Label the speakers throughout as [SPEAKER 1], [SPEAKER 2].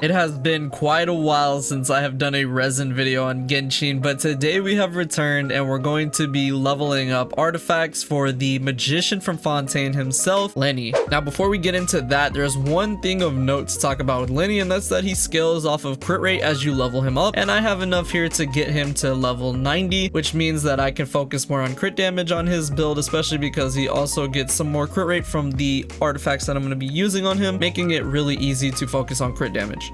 [SPEAKER 1] It has been quite a while since I have done a resin video on Genshin, but today we have returned and we're going to be leveling up artifacts for the magician from Fontaine himself, Lyney. Now before we get into that, there's one thing of note to talk about with Lyney, and that's that he scales off of crit rate as you level him up, and I have enough here to get him to level 90, which means that I can focus more on crit damage on his build, especially because he also gets some more crit rate from the artifacts that I'm going to be using on him, making it really easy to focus on crit damage.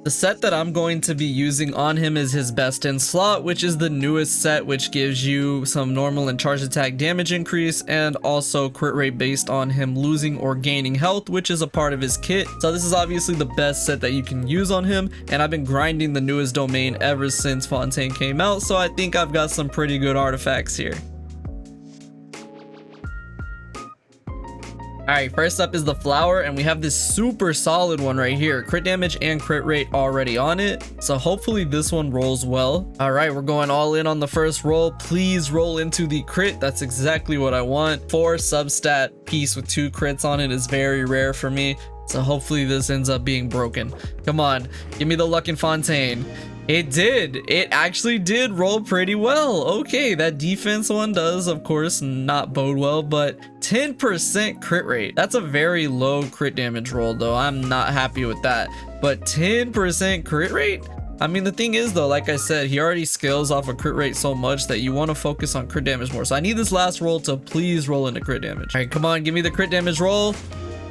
[SPEAKER 1] The set that I'm going to be using on him is his best in slot, which is the newest set, which gives you some normal and charge attack damage increase and also crit rate based on him losing or gaining health, which is a part of his kit. So this is obviously the best set that you can use on him, and I've been grinding the newest domain ever since Fontaine came out, so I think I've got some pretty good artifacts here. Alright, first up is the flower, and we have this super solid one right here. Crit damage and crit rate already on it, so hopefully this one rolls well. Alright, we're going all in on the first roll. Please roll into the crit. That's exactly what I want. 4 substat piece with 2 crits on it is very rare for me, so hopefully this ends up being broken. Come on, give me the luck in Fontaine. It did. It actually did roll pretty well. Okay, that defense one does, of course, not bode well, but 10% crit rate. That's a very low crit damage roll, though. I'm not happy with that. But 10% crit rate? I mean, the thing is, though, like I said, he already scales off a crit rate so much that you want to focus on crit damage more. So I need this last roll to please roll into crit damage. All right, come on, give me the crit damage roll.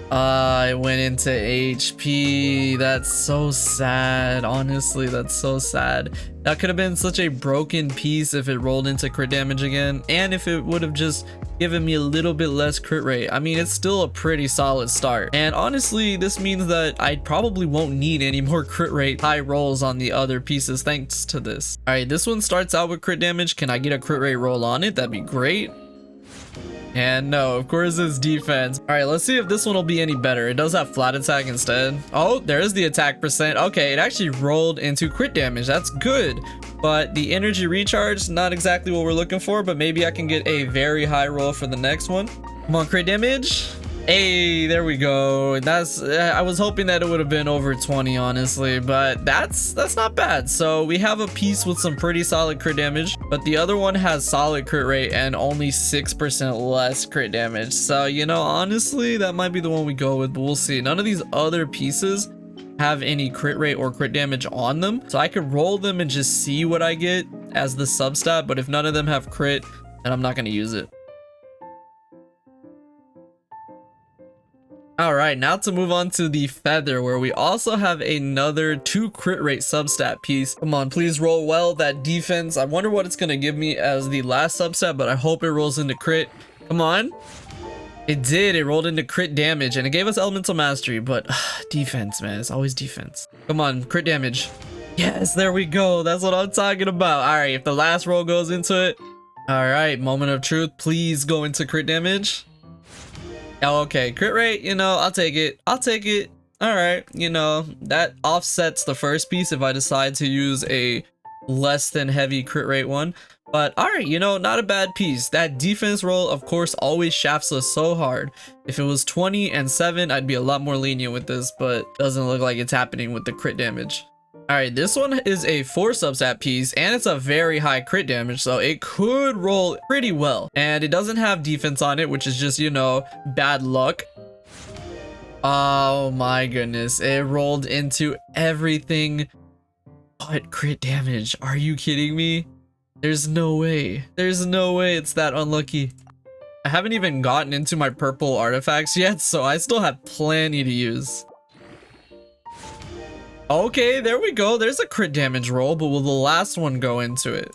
[SPEAKER 1] It went into HP. That's so sad. Honestly, that's so sad. That could have been such a broken piece if it rolled into crit damage again, and if it would have just given me a little bit less crit rate. I mean, it's still a pretty solid start, and honestly, this means that I probably won't need any more crit rate high rolls on the other pieces thanks to this. All right, this one starts out with crit damage. Can I get a crit rate roll on it? That'd be great. And no, of course it's defense. All right, let's see if this one will be any better. It does have flat attack instead. Oh, there's the attack percent. Okay, it actually rolled into crit damage. That's good. But the energy recharge, not exactly what we're looking for, but maybe I can get a very high roll for the next one. Come on, crit damage. Hey, there we go. That's I was hoping that it would have been over 20, honestly, but that's not bad. So we have a piece with some pretty solid crit damage, but the other one has solid crit rate and only 6% less crit damage. So, you know, honestly, that might be the one we go with, but we'll see. None of these other pieces have any crit rate or crit damage on them, so I could roll them and just see what I get as the substat, but if none of them have crit, then I'm not going to use it. All right, now to move on to the feather, where we also have another 2 crit rate substat piece. Come on, please roll well. That defense, I wonder what it's going to give me as the last substat, but I hope it rolls into crit. Come on. It did. It rolled into crit damage, and it gave us elemental mastery, but defense, man. It's always defense. Come on, crit damage. Yes, there we go. That's what I'm talking about. All right, if the last roll goes into it. All right, moment of truth. Please go into crit damage. Oh, okay, crit rate, you know, I'll take it. I'll take it. All right, you know, that offsets the first piece if I decide to use a less than heavy crit rate one. But all right, you know, not a bad piece. That defense roll, of course, always shafts us so hard. If it was 20 and 7, I'd be a lot more lenient with this, but doesn't look like it's happening with the crit damage. All right, this one is a 4 substat piece, and it's a very high crit damage, so it could roll pretty well. And it doesn't have defense on it, which is just, you know, bad luck. Oh my goodness, it rolled into everything but crit damage. Are you kidding me? There's no way. There's no way it's that unlucky. I haven't even gotten into my purple artifacts yet, so I still have plenty to use. Okay, there we go. There's a crit damage roll, but will the last one go into it?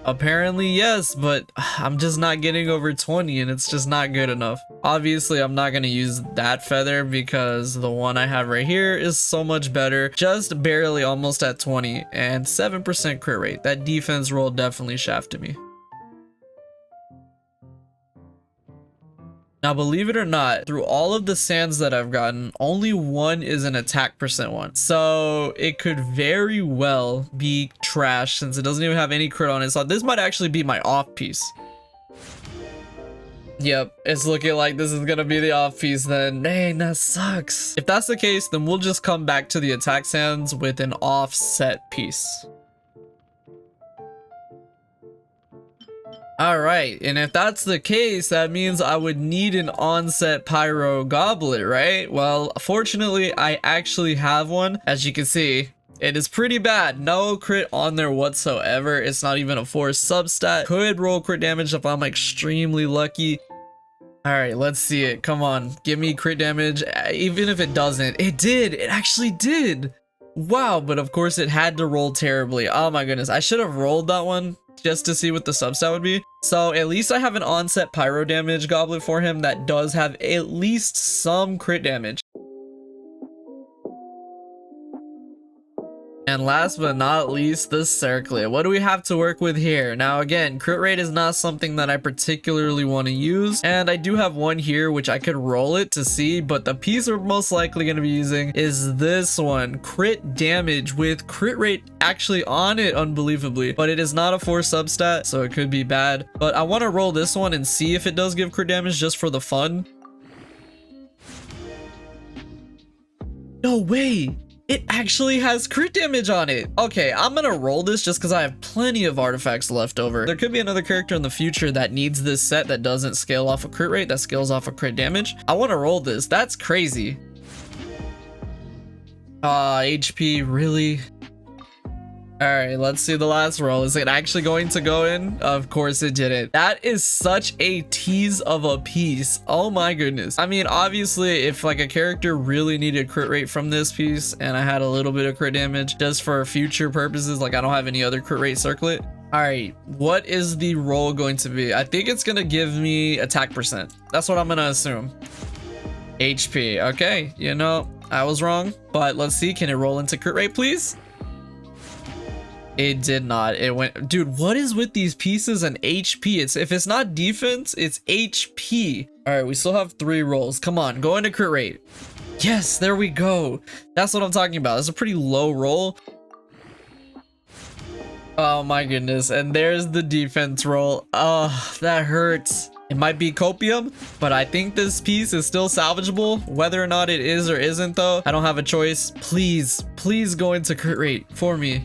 [SPEAKER 1] Apparently yes, but I'm just not getting over 20 and it's just not good enough. Obviously, I'm not going to use that feather because the one I have right here is so much better. Just barely almost at 20 and 7% crit rate. That defense roll definitely shafted me. Now, believe it or not, through all of the sands that I've gotten, only one is an attack percent one. So it could very well be trash since it doesn't even have any crit on it. So this might actually be my off piece. Yep, it's looking like this is gonna be the off piece then. Dang, that sucks. If that's the case, then we'll just come back to the attack sands with an offset piece. All right, and if that's the case, that means I would need an onset pyro goblet, right? Well, fortunately, I actually have one. As you can see, it is pretty bad. No crit on there whatsoever. It's not even a forced substat. Could roll crit damage if I'm extremely lucky. All right, let's see it. Come on, give me crit damage. Even if it doesn't, it did. It actually did. Wow, but of course it had to roll terribly. Oh my goodness, I should have rolled that one just to see what the substat would be. So at least I have an onset pyro damage goblet for him that does have at least some crit damage. And last but not least, the Circlet. What do we have to work with here? Now again, crit rate is not something that I particularly want to use, and I do have one here which I could roll it to see, but the piece we're most likely going to be using is this one. Crit damage with crit rate actually on it, unbelievably, but it is not a 4 substat, so it could be bad. But I want to roll this one and see if it does give crit damage just for the fun. No way! It actually has crit damage on it. Okay, I'm gonna roll this just because I have plenty of artifacts left over. There could be another character in the future that needs this set that doesn't scale off a crit rate, that scales off a crit damage. I want to roll this. That's crazy. HP, really? All right, let's see the last roll. Is it actually going to go in? Of course it didn't. That is such a tease of a piece. Oh my goodness. I mean, obviously, if like a character really needed crit rate from this piece and I had a little bit of crit damage just for future purposes, like I don't have any other crit rate circlet. All right, what is the roll going to be? I think it's gonna give me attack percent. That's what I'm gonna assume. HP, okay. You know, I was wrong, but let's see. Can it roll into crit rate, please? It did not. It went, dude, what is with these pieces and HP? If it's not defense, it's HP. All right, we still have 3 rolls. Come on, go into crit rate. Yes, there we go. That's what I'm talking about. It's a pretty low roll. Oh my goodness. And there's the defense roll. Oh, that hurts. It might be copium, but I think this piece is still salvageable. Whether or not it is or isn't though, I don't have a choice. Please, please go into crit rate for me.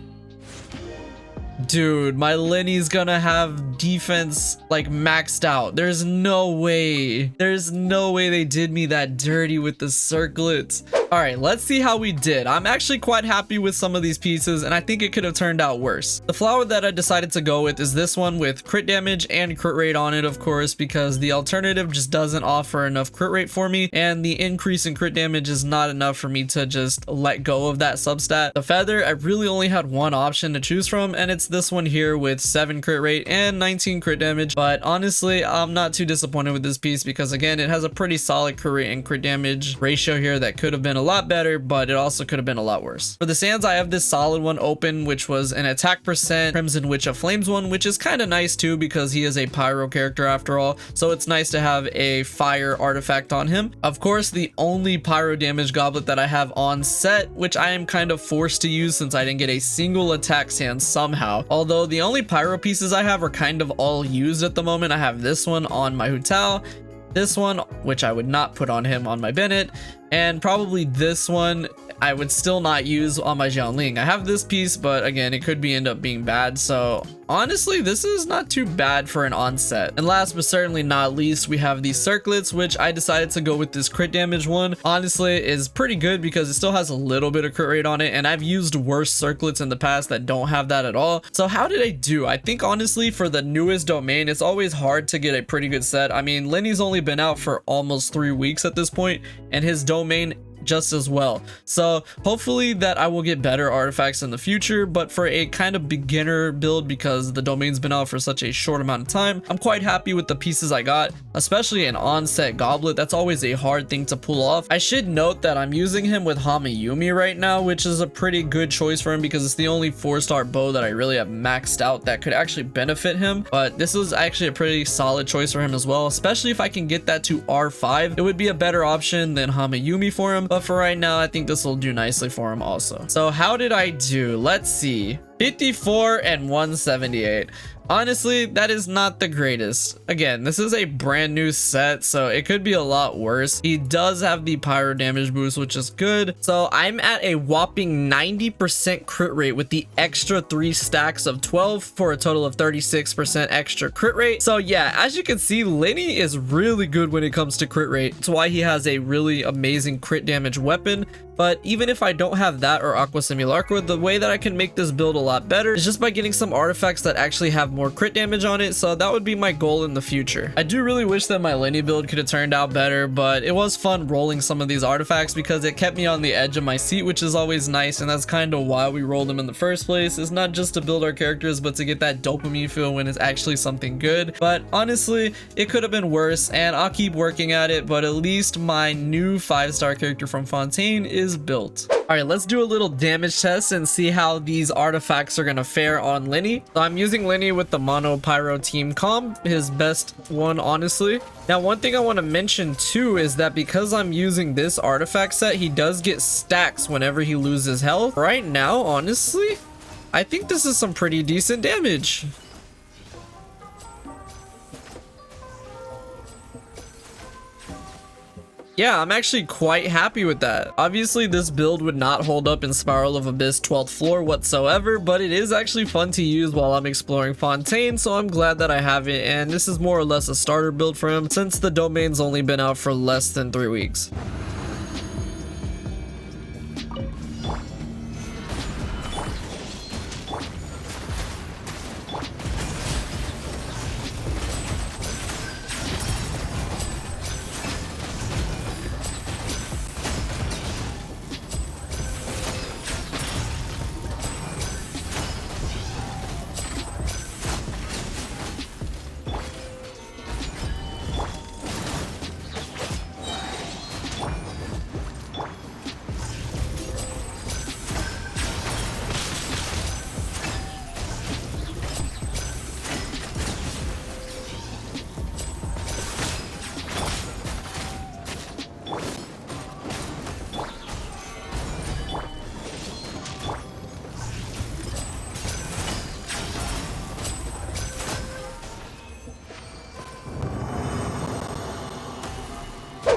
[SPEAKER 1] Dude, my Lyney's gonna have defense like maxed out. There's no way. There's no way they did me that dirty with the circlets. All right, let's see how we did. I'm actually quite happy with some of these pieces, and I think it could have turned out worse. The flower that I decided to go with is this one with crit damage and crit rate on it, of course, because the alternative just doesn't offer enough crit rate for me, and the increase in crit damage is not enough for me to just let go of that substat. The feather, I really only had one option to choose from, and it's this one here with 7 crit rate and 19 crit damage. But honestly, I'm not too disappointed with this piece because again, it has a pretty solid crit rate and crit damage ratio here that could have been a lot better, but it also could have been a lot worse. For the sands, I have this solid one open, which was an attack percent Crimson Witch of Flames one, which is kind of nice too because he is a pyro character after all, so it's nice to have a fire artifact on him. Of course, the only pyro damage goblet that I have on set, which I am kind of forced to use since I didn't get a single attack sand somehow. Although the only pyro pieces I have are kind of all used at the moment. I have this one on my Hu Tao, this one, which I would not put on him on my Bennett, and probably this one I would still not use on my Xiaoling. I have this piece, but again, it could end up being bad. So honestly, this is not too bad for an onset. And last but certainly not least, we have these circlets, which I decided to go with this crit damage one. Honestly, is pretty good because it still has a little bit of crit rate on it, and I've used worse circlets in the past that don't have that at all. So how did I do? I think honestly, for the newest domain, it's always hard to get a pretty good set. I mean, Lyney's only been out for almost 3 weeks at this point, and his domain just as well. So hopefully that I will get better artifacts in the future, but for a kind of beginner build, because the domain's been out for such a short amount of time, I'm quite happy with the pieces I got, especially an onset goblet. That's always a hard thing to pull off. I should note that I'm using him with Hamayumi right now, which is a pretty good choice for him because it's the only 4-star bow that I really have maxed out that could actually benefit him. But this is actually a pretty solid choice for him as well, especially if I can get that to R5. It would be a better option than Hamayumi for him. But for right now, I think this will do nicely for him also. So how did I do? Let's see. 54 and 178. Honestly, that is not the greatest. Again, this is a brand new set, so it could be a lot worse. He does have the pyro damage boost, which is good. So I'm at a whopping 90% crit rate with the extra 3 stacks of 12 for a total of 36% extra crit rate. So yeah, as you can see, Lyney is really good when it comes to crit rate. That's why he has a really amazing crit damage weapon. But even if I don't have that or Aqua Simulacra, the way that I can make this build a lot better is just by getting some artifacts that actually have more crit damage on it. So that would be my goal in the future. I do really wish that my Lyney build could have turned out better, but it was fun rolling some of these artifacts because it kept me on the edge of my seat, which is always nice. And that's kind of why we rolled them in the first place. It's not just to build our characters, but to get that dopamine feel when it's actually something good. But honestly, it could have been worse, and I'll keep working at it. But at least my new 5-star character from Fontaine is built. All right, let's do a little damage test and see how these artifacts are gonna fare on Lyney. So I'm using Lyney with the mono pyro team comp, his best one, honestly. Now, one thing I want to mention too is that because I'm using this artifact set, he does get stacks whenever he loses health. Right now, honestly, I think this is some pretty decent damage. Yeah, I'm actually quite happy with that. Obviously, this build would not hold up in Spiral of Abyss 12th floor whatsoever, but it is actually fun to use while I'm exploring Fontaine, so I'm glad that I have it, and this is more or less a starter build for him since the domain's only been out for less than 3 weeks.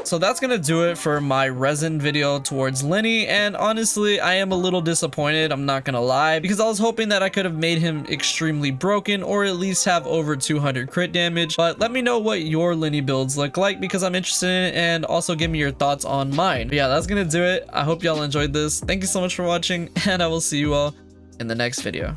[SPEAKER 1] So that's gonna do it for my resin video towards Lyney, and honestly, I am a little disappointed, I'm not gonna lie, because I was hoping that I could have made him extremely broken or at least have over 200 crit damage. But let me know what your Lyney builds look like because I'm interested in it, and also give me your thoughts on mine. But yeah, that's gonna do it. I hope y'all enjoyed this. Thank you so much for watching, and I will see you all in the next video.